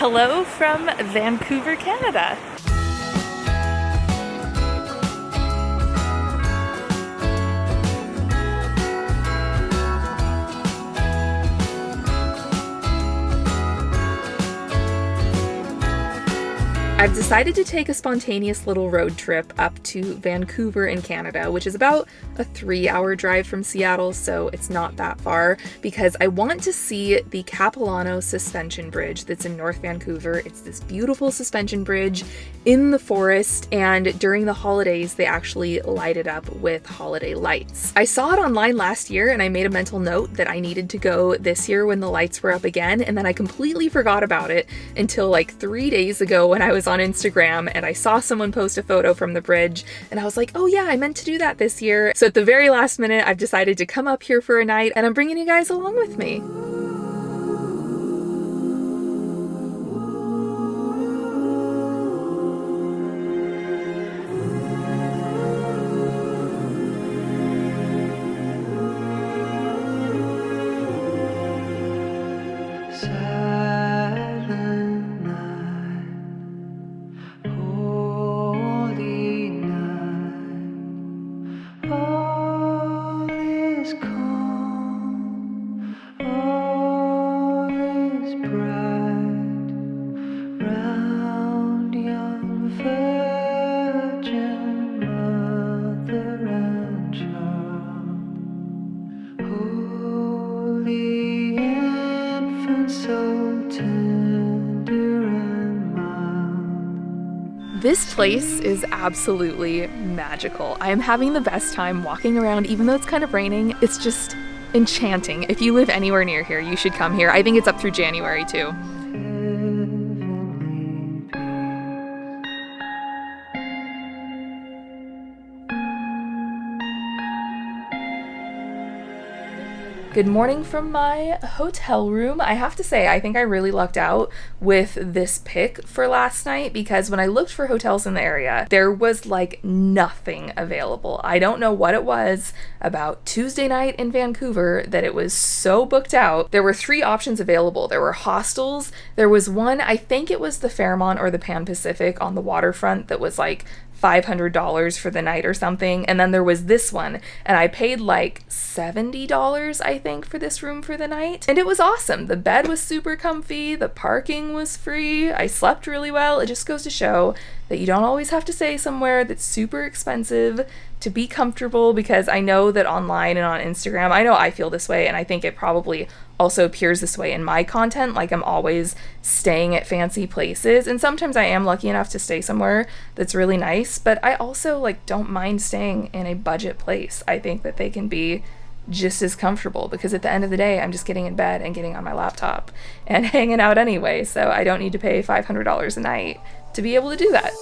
Hello from Vancouver, Canada. I've decided to take a spontaneous little road trip up to Vancouver in Canada, which is about a 3-hour drive from Seattle, so it's not that far, because I want to see the Capilano Suspension Bridge that's in North Vancouver. It's this beautiful suspension bridge in the forest, and during the holidays, they actually light it up with holiday lights. I saw it online last year, and I made a mental note that I needed to go this year when the lights were up again, and then I completely forgot about it until like 3 days ago when I was on Instagram and I saw someone post a photo from the bridge and I was like, oh yeah, I meant to do that this year. So at the very last minute, I've decided to come up here for a night and I'm bringing you guys along with me. This place is absolutely magical. I am having the best time walking around, even though it's kind of raining. It's just enchanting. If you live anywhere near here, you should come here. I think it's up through January too. Good morning from my hotel room. I have to say, I think I really lucked out with this pick for last night because when I looked for hotels in the area, there was like nothing available. I don't know what it was about Tuesday night in Vancouver that it was so booked out. There were 3 options available. There were hostels. There was one, I think it was the Fairmont or the Pan Pacific on the waterfront that was like $500 for the night or something. And then there was this one and I paid like $70, I think, for this room for the night. And it was awesome. The bed was super comfy. The parking was free. I slept really well. It just goes to show that you don't always have to stay somewhere that's super expensive to be comfortable, because I know that online and on Instagram, I know I feel this way and I think it probably also appears this way in my content, like I'm always staying at fancy places, and sometimes I am lucky enough to stay somewhere that's really nice, but I also like don't mind staying in a budget place. I think that they can be just as comfortable because at the end of the day, I'm just getting in bed and getting on my laptop and hanging out anyway, so I don't need to pay $500 a night to be able to do that.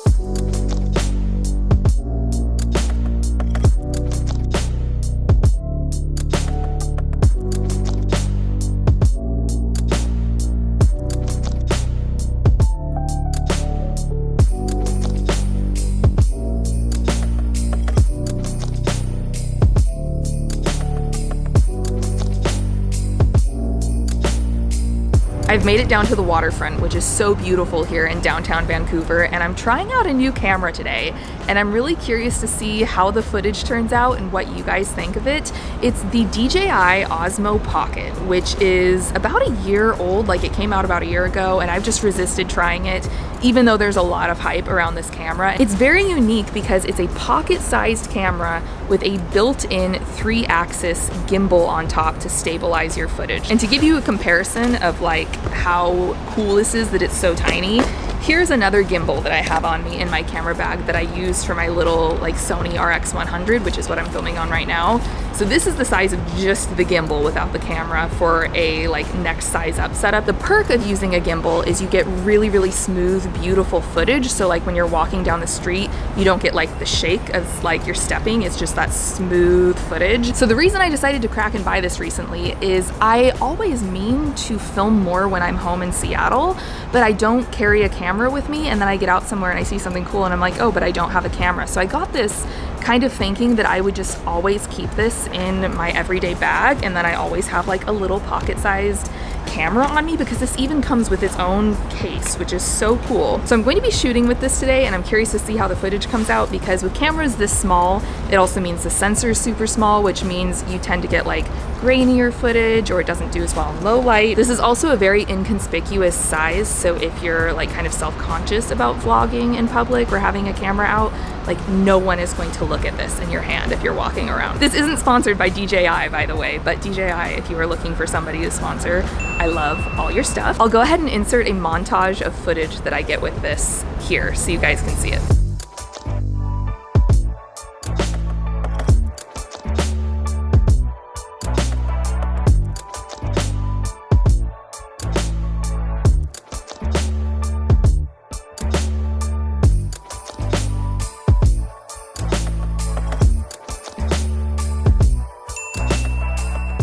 I've made it down to the waterfront, which is so beautiful here in downtown Vancouver, and I'm trying out a new camera today, and I'm really curious to see how the footage turns out and what you guys think of it. It's the Dji Osmo Pocket, which is about a year old, like it came out about a year ago, and I've just resisted trying it, even though there's a lot of hype around this camera. It's very unique because it's a pocket-sized camera with a built-in 3-axis gimbal on top to stabilize your footage. And to give you a comparison of like how cool this is that it's so tiny, here's another gimbal that I have on me in my camera bag that I use for my little like Sony RX100, which is what I'm filming on right now. So this is the size of just the gimbal without the camera for a like next size up setup. The perk of using a gimbal is you get really, really smooth, beautiful footage. So like when you're walking down the street, you don't get like the shake of like you're stepping. It's just that smooth footage. So the reason I decided to crack and buy this recently is I always mean to film more when I'm home in Seattle, but I don't carry a camera with me, and then I get out somewhere and I see something cool and I'm like, oh, but I don't have a camera. So I got this kind of thinking that I would just always keep this in my everyday bag, and then I always have like a little pocket-sized camera on me because this even comes with its own case, which is so cool. So I'm going to be shooting with this today, and I'm curious to see how the footage comes out, because with cameras this small, it also means the sensor is super small, which means you tend to get like grainier footage, or it doesn't do as well in low light. This is also a very inconspicuous size, so if you're like kind of self-conscious about vlogging in public or having a camera out, like no one is going to look at this in your hand if you're walking around. This isn't sponsored by DJI, by the way, but DJI, if you are looking for somebody to sponsor, I love all your stuff. I'll go ahead and insert a montage of footage that I get with this here so you guys can see it.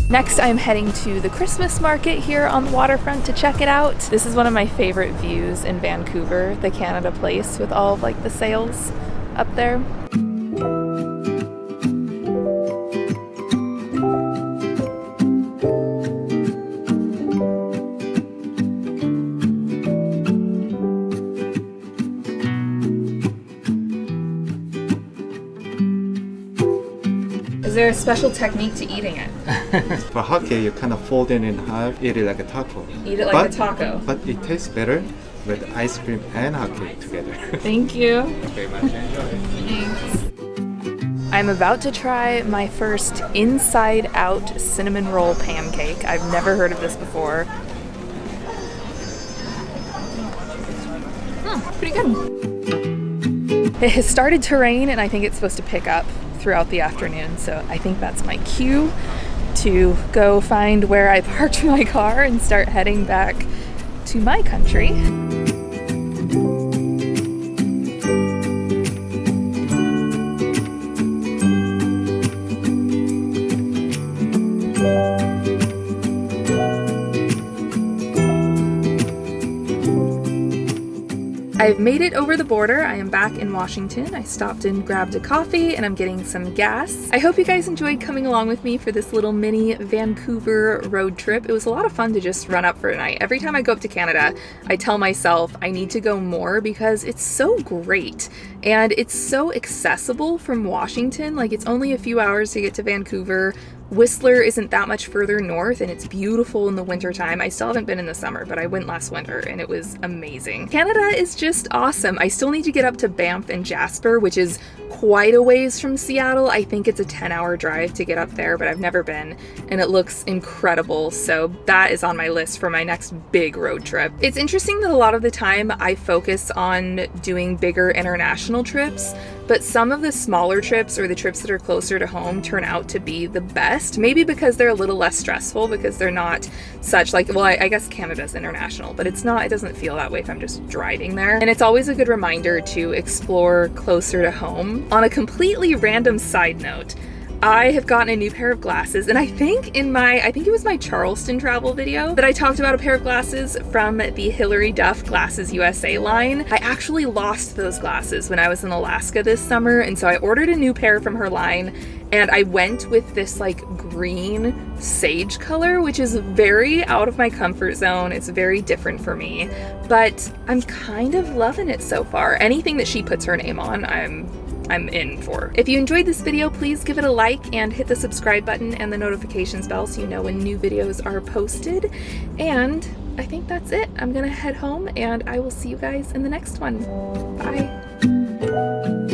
Next, I'm heading to the Christmas market here on the waterfront to check it out. This is one of my favorite views in Vancouver, the Canada Place, with all of like the sails up there. Is there a special technique to eating it? For hockey, you kind of fold it in half, eat it like a taco. Eat it like a taco. But it tastes better with ice cream and hockey together. Thank you. Very much. Enjoy. Thanks. I'm about to try my first inside-out cinnamon roll pancake. I've never heard of this before. Pretty good. It has started to rain, and I think it's supposed to pick up throughout the afternoon, so I think that's my cue to go find where I parked my car and start heading back to my country. I've made it over the border. I am back in Washington. I stopped and grabbed a coffee, and I'm getting some gas. I hope you guys enjoyed coming along with me for this little mini Vancouver road trip. It was a lot of fun to just run up for a night. Every time I go up to Canada, I tell myself I need to go more because it's so great and it's so accessible from Washington. Like, it's only a few hours to get to Vancouver. Whistler isn't that much further north, and it's beautiful in the wintertime. I still haven't been in the summer, but I went last winter and it was amazing. Canada is just awesome. I still need to get up to Banff and Jasper, which is quite a ways from Seattle. I think it's a 10-hour drive to get up there, but I've never been, and it looks incredible. So that is on my list for my next big road trip. It's interesting that a lot of the time I focus on doing bigger international trips, but some of the smaller trips or the trips that are closer to home turn out to be the best. Maybe because they're a little less stressful, because they're not such like, well, I guess Canada's international, but it doesn't feel that way if I'm just driving there. And it's always a good reminder to explore closer to home. On a completely random side note, I have gotten a new pair of glasses, and I think it was my Charleston travel video that I talked about a pair of glasses from the Hillary Duff Glasses USA line. I actually lost those glasses when I was in Alaska this summer, and so I ordered a new pair from her line, and I went with this like green sage color, which is very out of my comfort zone. It's very different for me, but I'm kind of loving it so far. Anything that she puts her name on, I'm in for. If you enjoyed this video, please give it a like and hit the subscribe button and the notifications bell so you know when new videos are posted. And I think that's it. I'm gonna head home, and I will see you guys in the next one. Bye.